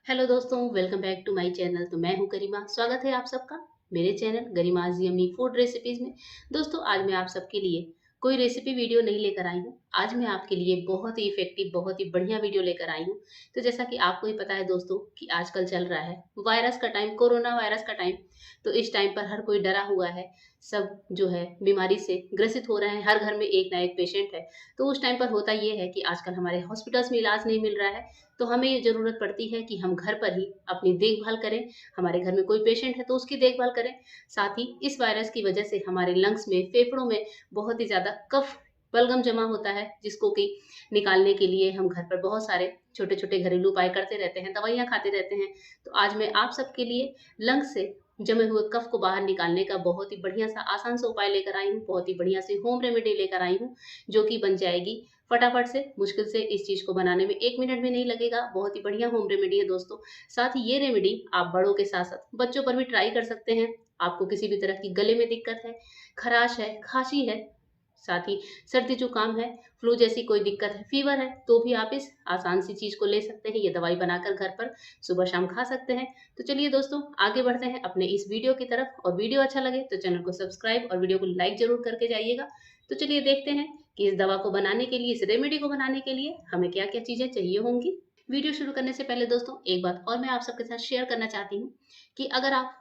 Hello दोस्तों, welcome back to my channel. तो मैं हूं गरिमा। स्वागत है आप सबका मेरे channel Garima's yummy food recipes में। दोस्तों, आज मैं आप सबके लिए कोई रेसिपी वीडियो नहीं लेकर आई हूं। आज मैं आपके लिए बहुत ही इफेक्टिव, बहुत ही बढ़िया वीडियो लेकर आई हूं। तो जैसा कि आपको ही पता है दोस्तों कि आजकल चल रहा है वायरस का टाइम, कोरोना वायरस का टाइम। तो इस टाइम पर हर कोई डरा हुआ है। सब जो है बीमारी से ग्रसित हो रहे हैं। हर घर में एक ना एक पेशेंट है। तो उस टाइम पर होता ये है कि आजकल हमारे हॉस्पिटल्स में इलाज नहीं मिल रहा है। तो हमें ये ज़रूरत पड़ती है कि हम घर पर ही अपनी देखभाल करें। हमारे घर में कोई पेशेंट है तो उसकी देखभाल करें। साथ ही इस वायरस की वजह से हमारे लंग्स में, फेफड़ों में बहुत ही ज़्यादा कफ बलगम जमा होता है, जिसको कि निकालने के लिए हम घर पर बहुत सारे छोटे-छोटे घरेलू उपाय करते रहते हैं, दवाइयाँ खाते रहते हैं। तो आज मैं आप सबके लिए लंग्स से जमे हुए कफ को बाहर निकालने का बहुत ही बढ़िया सा आसान सा उपाय लेकर आई हूँ। बहुत ही बढ़िया सी होम रेमेडी लेकर आई हूँ, जो कि बन जाएगी फटाफट से। मुश्किल से इस चीज़ को बनाने में 1 मिनट भी नहीं लगेगा। बहुत ही बढ़िया होम रेमेडी है दोस्तों। साथ ही ये रेमेडी आप बड़ों के साथ-साथ बच्चों पर भी ट्राई कर सकते हैं। आपको किसी भी तरह की गले में दिक्कत है, खराश है, खाँसी है, साथ ही सर्दी जुकाम है, फ्लू जैसी कोई दिक्कत है, फीवर है, तो भी आप इस आसान सी चीज़ को ले सकते हैं। ये दवाई बनाकर घर पर सुबह-शाम खा सकते हैं। तो चलिए दोस्तों, आगे बढ़ते हैं अपने इस वीडियो की तरफ। और वीडियो अच्छा लगे तो चैनल को सब्सक्राइब और वीडियो को लाइक ज़रूर करके जाइएगा। तो चलिए देखते हैं कि इस दवा को बनाने के लिए, इस रेमेडी को बनाने के लिए हमें क्या-क्या चीज़ें चाहिए होंगी। वीडियो शुरू करने से पहले दोस्तों एक बात और मैं आप सबके साथ शेयर करना चाहती हूँ कि अगर आप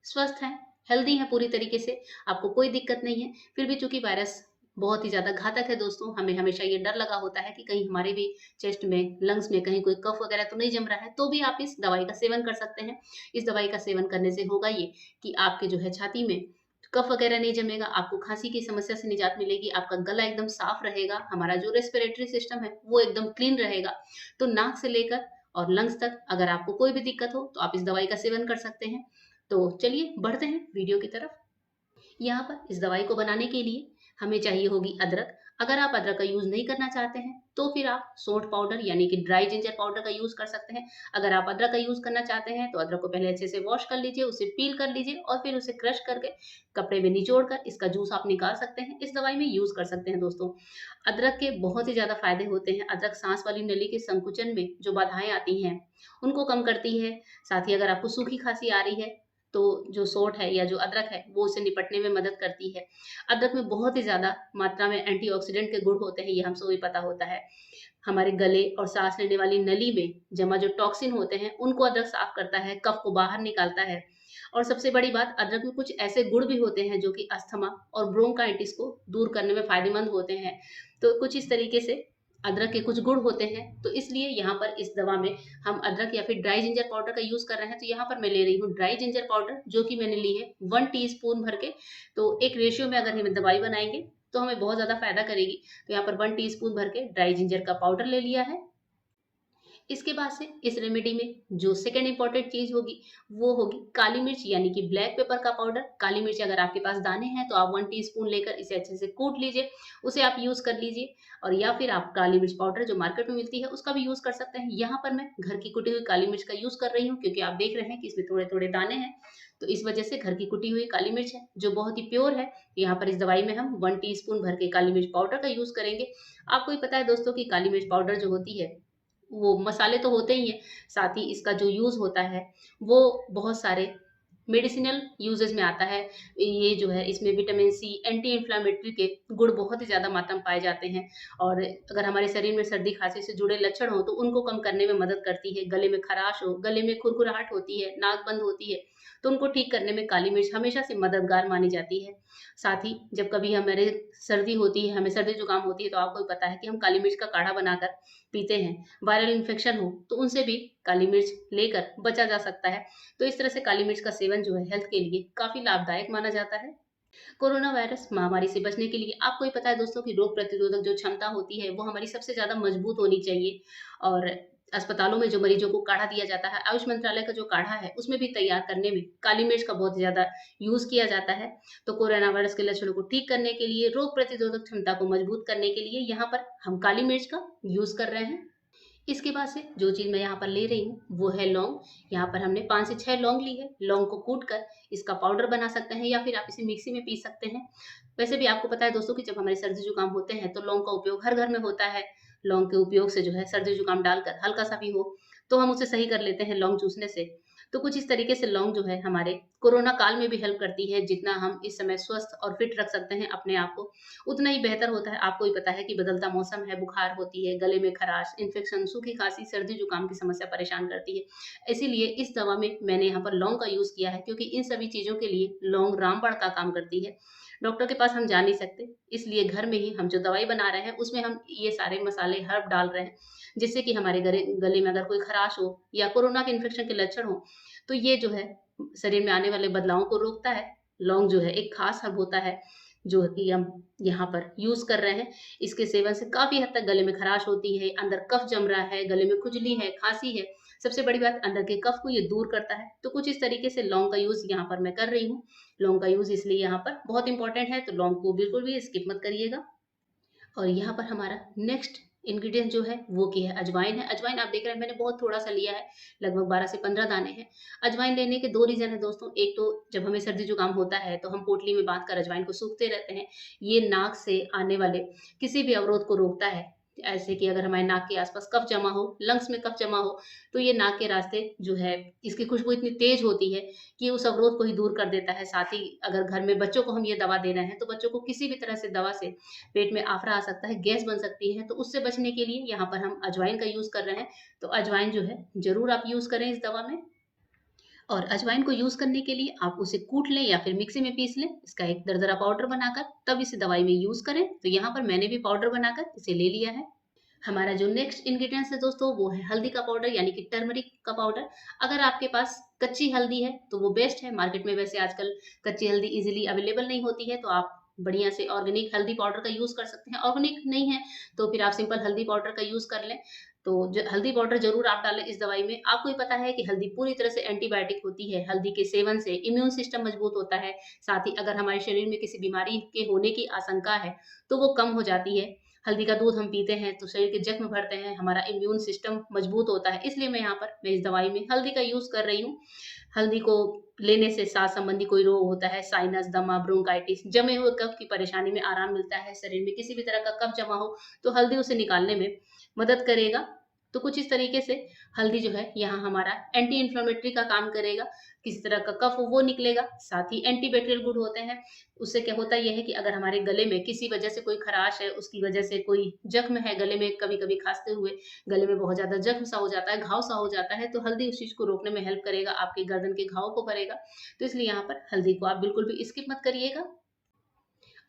स्वस्थ हैं, हेल्दी हैं पूरी तरीके से, आपको कोई दिक्कत नहीं है, फिर भी चूँकि वायरस बहुत ही ज़्यादा घातक है दोस्तों, हमें हमेशा ये डर लगा होता है कि कहीं हमारे भी चेस्ट में, लंग्स में कहीं कोई कफ वगैरह तो नहीं जम रहा है, तो भी आप इस दवाई का सेवन कर सकते हैं। इस दवाई का सेवन करने से होगा ये कि आपके जो है छाती में कफ वगैरह नहीं जमेगा, आपको खाँसी की समस्या से निजात मिलेगी, आपका गला एकदम साफ रहेगा, हमारा जो रेस्पिरेटरी सिस्टम है वो एकदम क्लीन रहेगा। तो नाक से लेकर और लंग्स तक अगर आपको कोई भी दिक्कत हो तो आप इस दवाई का सेवन कर सकते हैं। तो चलिए बढ़ते हैं वीडियो की तरफ। यहाँ पर इस दवाई को बनाने के लिए हमें चाहिए होगी अदरक। अगर आप अदरक का यूज़ नहीं करना चाहते हैं, तो फिर आप सौंठ पाउडर यानी कि ड्राई जिंजर पाउडर का यूज़ कर सकते हैं। अगर आप अदरक का यूज़ करना चाहते हैं, तो अदरक को पहले अच्छे से वॉश कर लीजिए, उसे पील कर लीजिए और फिर उसे क्रश करके कपड़े में निचोड़ कर इसका जूस आप निकाल सकते हैं। इस दवाई में यूज़ कर सकते हैं दोस्तों। अदरक के बहुत ही ज़्यादा फ़ायदे होते हैं। अदरक सांस वाली नली के संकुचन में जो बाधाएँ आती हैं, उनको कम करती है। साथ ही अगर आपको सूखी खाँसी आ रही है, तो जो सौंठ है या जो अदरक है, वो उससे निपटने में मदद करती है। अदरक में बहुत ही ज़्यादा मात्रा में एंटीऑक्सीडेंट के गुण होते हैं, ये हम सभी पता होता है। हमारे गले और सांस लेने वाली नली में जमा जो टॉक्सिन होते हैं, उनको अदरक साफ करता है, कफ को बाहर निकालता है। और सबसे बड़ी बात, अदरक में कुछ ऐसे गुण भी होते हैं जो कि अस्थमा और ब्रोंकाइटिस को दूर करने में फ़ायदेमंद होते हैं। तो कुछ इस तरीके से अदरक के कुछ गुण होते हैं, तो इसलिए यहाँ पर इस दवा में हम अदरक या फिर ड्राई जिंजर पाउडर का यूज़ कर रहे हैं। तो यहाँ पर मैं ले रही हूँ ड्राई जिंजर पाउडर, जो कि मैंने ली है 1 टीस्पून भर के। तो एक रेशियो में अगर हम दवाई बनाएँगे, तो हमें बहुत ज़्यादा फ़ायदा करेगी। तो यहाँ पर 1 टीस्पून भर के ड्राई जिंजर का पाउडर ले लिया है। इसके बाद से इस रेमेडी में जो सेकंड इम्पोर्टेंट चीज़ होगी, वो होगी काली मिर्च यानी कि ब्लैक पेपर का पाउडर। काली मिर्च अगर आपके पास दाने हैं तो आप 1 टीस्पून लेकर इसे अच्छे से कूट लीजिए, उसे आप यूज़ कर लीजिए। और या फिर आप काली मिर्च पाउडर जो मार्केट में मिलती है उसका भी यूज़ कर सकते हैं। यहाँ पर मैं घर की कुटी हुई काली मिर्च का यूज़ कर रही हूँ, क्योंकि आप देख रहे हैं कि इसमें थोड़े-थोड़े दाने हैं। तो इस वजह से घर की कुटी हुई काली मिर्च है, जो बहुत ही प्योर है। यहाँ पर इस दवाई में हम 1 टीस्पून भर के काली मिर्च पाउडर का यूज़ करेंगे। आपको भी पता है दोस्तों कि काली मिर्च पाउडर जो होती है, वो मसाले तो होते ही हैं, साथ ही इसका जो यूज़ होता है, वो बहुत सारे मेडिसिनल यूजेस में आता है। ये जो है इसमें विटामिन सी, एंटी इन्फ्लेमेटरी के गुण बहुत ही ज़्यादा मात्रा में पाए जाते हैं। और अगर हमारे शरीर में सर्दी-खाँसी से जुड़े लक्षण हों, तो उनको कम करने में मदद करती है। गले में खराश हो, गले में खुरखुराहट होती है, नाक बंद होती है, तो उनको ठीक करने में काली मिर्च हमेशा से मददगार मानी जाती है। साथ ही जब कभी हमारे सर्दी होती है, हमें सर्दी-जुकाम होती है, तो आपको भी पता है कि हम काली मिर्च का काढ़ा बनाकर पीते हैं। वायरल इन्फेक्शन हो, तो उनसे भी काली मिर्च लेकर बचा जा सकता है। तो इस तरह से काली मिर्च का सेवन जो है हेल्थ के लिए काफ़ी लाभदायक माना जाता है। कोरोना वायरस महामारी से बचने के लिए आपको ही पता है दोस्तों कि रोग प्रतिरोधक जो क्षमता होती है, वो हमारी सबसे ज़्यादा मजबूत होनी चाहिए। और अस्पतालों में जो मरीजों को काढ़ा दिया जाता है, आयुष मंत्रालय का जो काढ़ा है, उसमें भी तैयार करने में काली मिर्च का बहुत ज़्यादा यूज़ किया जाता है। तो कोरोना वायरस के लक्षणों को ठीक करने के लिए, रोग प्रतिरोधक क्षमता को मजबूत करने के लिए यहाँ पर हम काली मिर्च का यूज़ कर रहे हैं। इसके बाद से जो चीज़ मैं यहाँ पर ले रही हूँ, वो है लौंग। यहाँ पर हमने 5 से 6 लौंग ली है। लौंग को कूट कर इसका पाउडर बना सकते हैं, या फिर आप इसे मिक्सी में पीस सकते हैं। वैसे भी आपको पता है दोस्तों कि जब हमारे सर्दी-जुकाम होते हैं, तो लौंग का उपयोग हर घर में होता है। लौंग के उपयोग से जो है सर्दी-जुकाम डालकर हल्का-सा भी हो, तो हम उसे सही कर लेते हैं लौंग चूसने से। तो कुछ इस तरीके से लौंग जो है हमारे कोरोना काल में भी हेल्प करती है। जितना हम इस समय स्वस्थ और फिट रख सकते हैं अपने आप को, उतना ही बेहतर होता है। आपको ही पता है कि बदलता मौसम है, बुखार होती है, गले में खराश, इन्फेक्शन, सूखी खांसी, सर्दी जुकाम की समस्या परेशान करती है। इसीलिए इस दवा में मैंने यहाँ पर लौंग का यूज किया है, क्योंकि इन सभी चीजों के लिए लौंग रामबाण का काम करती है। डॉक्टर के पास हम जा नहीं सकते, इसलिए घर में ही हम जो दवाई बना रहे हैं उसमें हम ये सारे मसाले हर्ब डाल रहे हैं, जिससे कि हमारे गले गले में अगर कोई खराश हो या कोरोना के इन्फेक्शन के लक्षण हो, तो ये जो है शरीर में आने वाले बदलावों को रोकता है। लौंग जो है एक खास हर्ब होता है, जो कि हम यहाँ पर यूज कर रहे हैं। इसके सेवन से काफी हद तक गले में खराश होती है, अंदर कफ जम रहा है, गले में खुजली है, खांसी है, सबसे बड़ी बात अंदर के कफ को ये दूर करता है। तो कुछ इस तरीके से लौंग का यूज यहाँ पर मैं कर रही हूँ। लौंग का यूज इसलिए यहाँ पर बहुत इंपॉर्टेंट है, तो लौंग को बिल्कुल भी स्किप मत करिएगा। और यहाँ पर हमारा नेक्स्ट इंग्रेडिएंट जो है वो क्या है, अजवाइन है। अजवाइन आप देख रहे हैं मैंने बहुत थोड़ा सा लिया है, लगभग 12 से 15 दाने हैं। अजवाइन लेने के दो रीजन है दोस्तों। एक तो जब हमें सर्दी जुकाम होता है तो हम पोटली में बांध कर अजवाइन को सूखते रहते हैं। ये नाक से आने वाले किसी भी अवरोध को रोकता है। ऐसे कि अगर हमारे नाक के आसपास कफ जमा हो, लंग्स में कफ जमा हो, तो ये नाक के रास्ते जो है, इसकी खुशबू इतनी तेज होती है कि उस अवरोध को ही दूर कर देता है। साथ ही अगर घर में बच्चों को हम ये दवा दे रहे हैं, तो बच्चों को किसी भी तरह से दवा से पेट में आफरा आ सकता है, गैस बन सकती है। तो उससे बचने के लिए यहाँ पर हम अजवाइन का यूज कर रहे हैं। तो अजवाइन जो है जरूर आप यूज करें इस दवा में। और अजवाइन को यूज करने के लिए आप उसे कूट लें या फिर मिक्सी में पीस लें, इसका एक दरदरा पाउडर बनाकर तब इसे दवाई में यूज करें। तो यहाँ पर मैंने भी पाउडर बनाकर इसे ले लिया है। हमारा जो नेक्स्ट इंग्रेडिएंट्स है दोस्तों वो है हल्दी का पाउडर, यानी कि टर्मरिक का पाउडर। अगर आपके पास कच्ची हल्दी है तो वो बेस्ट है। मार्केट में वैसे आजकल कच्ची हल्दी इजीली अवेलेबल नहीं होती है, तो आप बढ़िया से ऑर्गेनिक हल्दी पाउडर का यूज कर सकते हैं। ऑर्गेनिक नहीं है तो फिर आप सिंपल हल्दी पाउडर का यूज कर लें। तो हल्दी पाउडर जरूर आप डालें इस दवाई में। आपको ही पता है कि हल्दी पूरी तरह से एंटीबायोटिक होती है। हल्दी के सेवन से इम्यून सिस्टम मजबूत होता है। साथ ही अगर हमारे शरीर में किसी बीमारी के होने की आशंका है तो वो कम हो जाती है। हल्दी का दूध हम पीते हैं तो शरीर के जख्म भरते हैं, हमारा इम्यून सिस्टम मजबूत होता है। इसलिए मैं इस दवाई में हल्दी का यूज कर रही हूँ। हल्दी को लेने से सांस संबंधी कोई रोग होता है, साइनस, दमा, ब्रोंकाइटिस, जमे हुए कफ की परेशानी में आराम मिलता है। शरीर में किसी भी तरह का कफ जमा हो तो हल्दी उसे निकालने में मदद करेगा। तो कुछ इस तरीके से हल्दी जो है यहाँ हमारा एंटी इन्फ्लेमेटरी का काम करेगा। किसी तरह का कफ हो वो निकलेगा। साथ ही एंटी बैक्टीरियल गुड होते हैं। उससे क्या होता है, यह है कि अगर हमारे गले में किसी वजह से कोई खराश है, उसकी वजह से कोई जख्म है गले में, कभी कभी खांसते हुए गले में बहुत ज्यादा जख्म सा हो जाता है, घाव सा हो जाता है, तो हल्दी उस चीज को रोकने में हेल्प करेगा, आपके गर्दन के घाव को भरेगा। तो इसलिए यहाँ पर हल्दी को आप बिल्कुल भी स्किप मत करिएगा।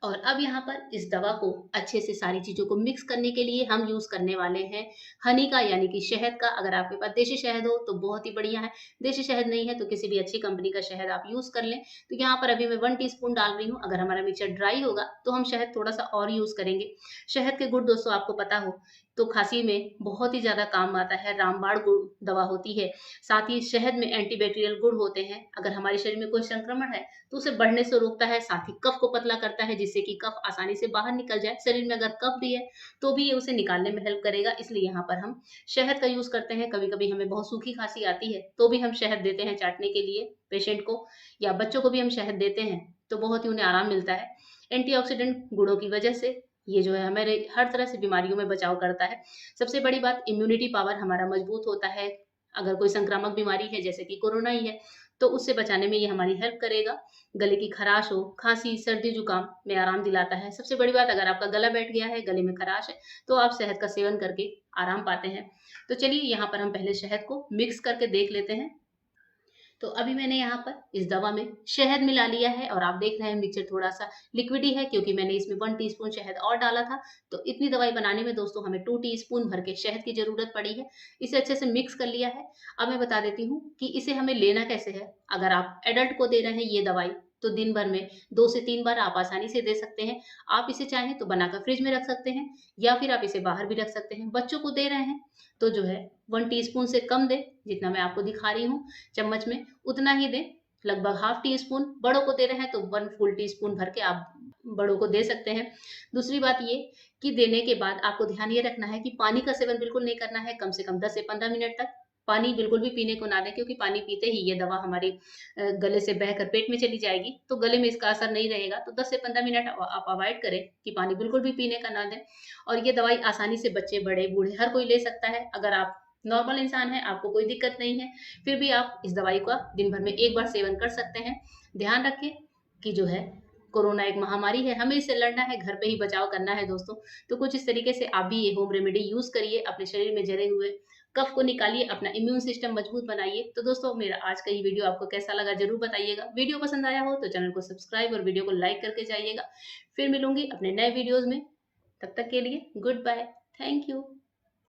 और अब यहाँ पर इस दवा को अच्छे से सारी चीजों को मिक्स करने के लिए हम यूज करने वाले हैं हनी का, यानी कि शहद का। अगर आपके पास देशी शहद हो तो बहुत ही बढ़िया है। देशी शहद नहीं है तो किसी भी अच्छी कंपनी का शहद आप यूज कर लें। तो यहाँ पर अभी मैं 1 टीस्पून डाल रही हूँ। अगर हमारा मिक्सचर ड्राई होगा तो हम शहद थोड़ा सा और यूज करेंगे। शहद के गुण दोस्तों आपको पता हो तो खांसी में बहुत ही ज्यादा काम आता है, रामबाण गुण दवा होती है। साथ ही शहद में एंटीबैक्टीरियल गुण होते हैं। अगर हमारे शरीर में कोई संक्रमण है तो उसे बढ़ने से रोकता है। साथ ही कफ को पतला करता है, जिससे कि कफ आसानी से बाहर निकल जाए। शरीर में अगर कफ भी है तो भी ये उसे निकालने में हेल्प करेगा। इसलिए यहाँ पर हम शहद का यूज करते हैं। कभी कभी हमें बहुत सूखी खांसी आती है तो भी हम शहद देते हैं चाटने के लिए पेशेंट को, या बच्चों को भी हम शहद देते हैं तो बहुत ही उन्हें आराम मिलता है। एंटीऑक्सीडेंट गुणों की वजह से ये जो है हमारे हर तरह से बीमारियों में बचाव करता है। सबसे बड़ी बात, इम्यूनिटी पावर हमारा मजबूत होता है। अगर कोई संक्रामक बीमारी है जैसे कि कोरोना ही है तो उससे बचाने में ये हमारी हेल्प करेगा। गले की खराश हो, खांसी, सर्दी जुकाम में आराम दिलाता है। सबसे बड़ी बात, अगर आपका गला बैठ गया है, गले में खराश है, तो आप शहद का सेवन करके आराम पाते हैं। तो चलिए यहाँ पर हम पहले शहद को मिक्स करके देख लेते हैं। तो अभी मैंने यहाँ पर इस दवा में शहद मिला लिया है और आप देख रहे हैं मिक्सचर थोड़ा सा लिक्विडी है, क्योंकि मैंने इसमें 1 टीस्पून शहद और डाला था। तो इतनी दवाई बनाने में दोस्तों हमें 2 टीस्पून भर के शहद की जरूरत पड़ी है। इसे अच्छे से मिक्स कर लिया है। अब मैं बता देती हूँ कि इसे हमें लेना कैसे है। अगर आप एडल्ट को दे रहे हैं ये दवाई तो दिन भर में 2 से 3 बार आप आसानी से दे सकते हैं। आप इसे चाहें तो बनाकर फ्रिज में रख सकते हैं या फिर आप इसे बाहर भी रख सकते हैं। बच्चों को दे रहे हैं तो जो है 1 टीस्पून से कम दें, जितना मैं आपको दिखा रही हूँ चम्मच में उतना ही दें, लगभग हाफ टी स्पून। बड़ों को दे रहे हैं तो 1 फुल टीस्पून भर के आप बड़ों को दे सकते हैं। दूसरी बात ये कि देने के बाद आपको ध्यान ये रखना है कि पानी का सेवन बिल्कुल नहीं करना है। कम से कम 10 से 15 मिनट तक पानी बिल्कुल भी पीने को ना दें, क्योंकि पानी पीते ही ये दवा हमारे गले से बहकर पेट में चली जाएगी तो गले में इसका असर नहीं रहेगा। तो 10 से 15 मिनट आप अवॉइड करें कि पानी बिल्कुल भी पीने का ना दें। और ये दवाई आसानी से बच्चे, बड़े, बूढ़े हर कोई ले सकता है। अगर आप नॉर्मल इंसान हैं, आपको कोई दिक्कत नहीं है, फिर भी आप इस दवाई का दिन भर में 1 बार सेवन कर सकते हैं। ध्यान रखें कि जो है कोरोना एक महामारी है, हमें इससे लड़ना है, घर पे ही बचाव करना है दोस्तों। तो कुछ इस तरीके से आप भी ये होम रेमेडी यूज़ करिए, अपने शरीर में जले हुए कफ को निकालिए, अपना इम्यून सिस्टम मजबूत बनाइए। तो दोस्तों मेरा आज का ये वीडियो आपको कैसा लगा ज़रूर बताइएगा। वीडियो पसंद आया हो तो चैनल को सब्सक्राइब और वीडियो को लाइक करके जाइएगा। फिर मिलूँगी अपने नए वीडियोज़ में, तब तक के लिए गुड बाय। Thank you.